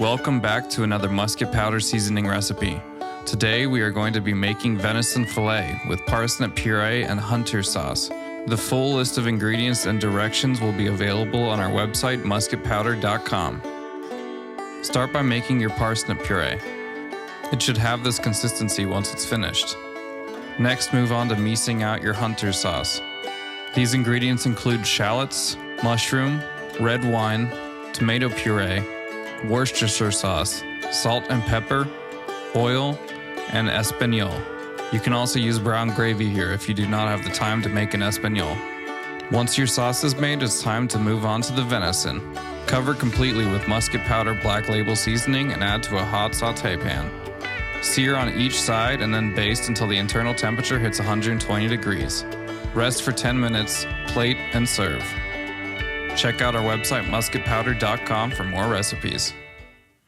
Welcome back to another musket powder seasoning recipe. Today we are going to be making venison fillet with parsnip puree and hunter sauce. The full list of ingredients and directions will be available on our website musketpowder.com. Start by making your parsnip puree. It should have this consistency once it's finished. Next, move on to measing out your hunter sauce. These ingredients include shallots, mushroom, red wine, tomato puree, Worcestershire sauce, salt and pepper, oil, and espagnole. You can also use brown gravy here if you do not have the time to make an espagnole. Once your sauce is made, it's time to move on to the venison. Cover completely with musket powder black label seasoning and add to a hot sauté pan. Sear on each side and then baste until the internal temperature hits 120 degrees. Rest for 10 minutes, plate, and serve. Check out our website musketpowder.com for more recipes.